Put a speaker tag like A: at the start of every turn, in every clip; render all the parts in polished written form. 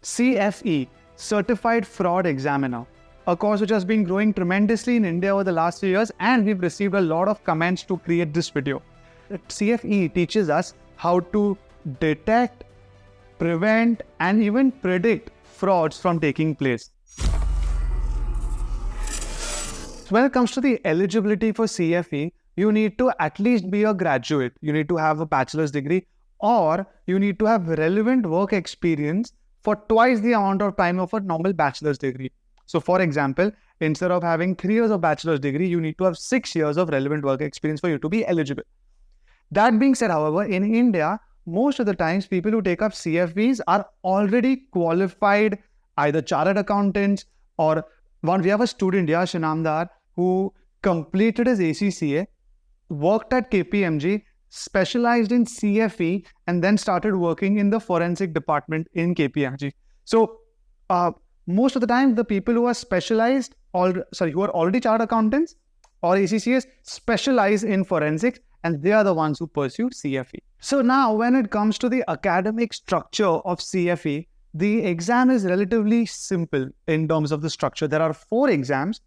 A: CFE, Certified Fraud Examiner, a course which has been growing tremendously in India over the last few years, and we've received a lot of comments to create this video. CFE teaches us how to detect, prevent, and even predict frauds from taking place. When it comes to the eligibility for CFE, you need to at least be a graduate. You need to have a bachelor's degree, or you need to have relevant work experience for twice the amount of time of a normal bachelor's degree. So for example, instead of having 3 years of bachelor's degree, you need to have 6 years of relevant work experience for you to be eligible. That being said, however, in India, most of the times people who take up CFEs are already qualified, either chartered accountants or we have a student, Yash Inamdar, who completed his ACCA, worked at KPMG, specialized in CFE, and then started working in the forensic department in KPMG. So most of the time, the people who are specialized, who are already chartered accountants or ACCAs, specialize in forensics, and they are the ones who pursue CFE. So now, when it comes to the academic structure of CFE, the exam is relatively simple in terms of the structure. There are 4 exams.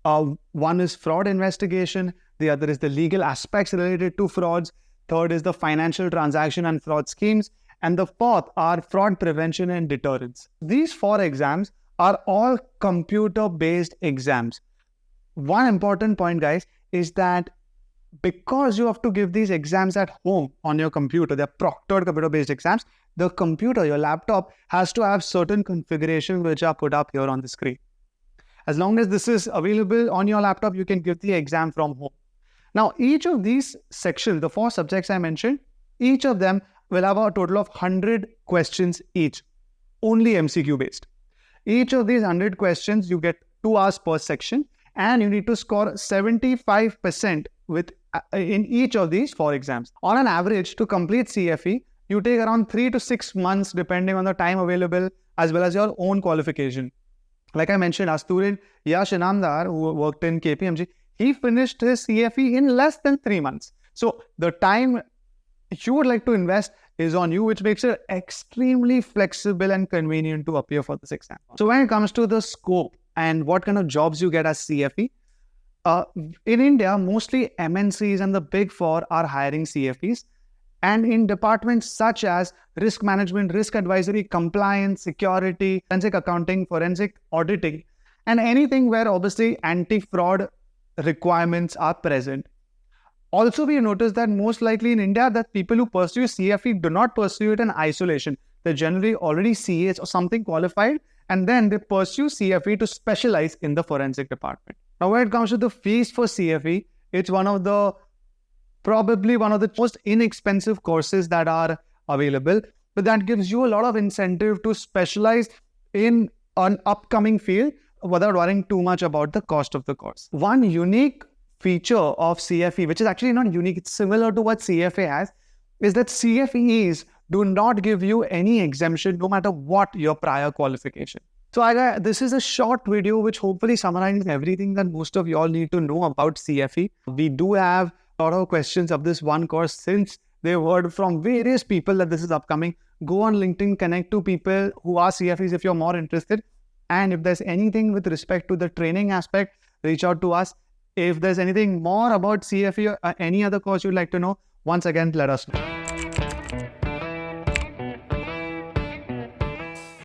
A: One is fraud investigation, the other is the legal aspects related to frauds, third is the financial transaction and fraud schemes, and the fourth are fraud prevention and deterrence. These 4 exams are all computer-based exams. One important point, guys, is that because you have to give these exams at home on your computer, they're proctored computer-based exams, the computer, your laptop, has to have certain configurations which are put up here on the screen. As long as this is available on your laptop, you can give the exam from home. Now, each of these sections, the 4 subjects I mentioned, each of them will have a total of 100 questions each, only MCQ based. Each of these 100 questions, you get 2 hours per section, and you need to score 75% in each of these 4 exams. On an average, to complete CFE, you take around 3 to 6 months depending on the time available as well as your own qualification. Like I mentioned, our student Yash Inamdar, who worked in KPMG, he finished his CFE in less than 3 months. So the time you would like to invest is on you, which makes it extremely flexible and convenient to appear for this exam. So when it comes to the scope and what kind of jobs you get as CFE, in India, mostly MNCs and the Big 4 are hiring CFEs. And in departments such as risk management, risk advisory, compliance, security, forensic accounting, forensic auditing, and anything where obviously anti-fraud requirements are present. Also, we notice that most likely in India that people who pursue CFE do not pursue it in isolation. They're generally already CAs or something qualified, and then they pursue CFE to specialize in the forensic department. Now, when it comes to the fees for CFE, it's probably one of the most inexpensive courses that are available, but that gives you a lot of incentive to specialize in an upcoming field without worrying too much about the cost of the course. One unique feature of CFE, which is actually not unique, it's similar to what CFA has, is that CFEs do not give you any exemption no matter what your prior qualification. So this is a short video which hopefully summarizes everything that most of you all need to know about CFE. We do have a lot of questions of this one course since they've heard from various people that this is upcoming. Go on LinkedIn, connect to people who are CFEs if you're more interested. And if there's anything with respect to the training aspect, reach out to us. If there's anything more about CFE or any other course you'd like to know, once again, let us know.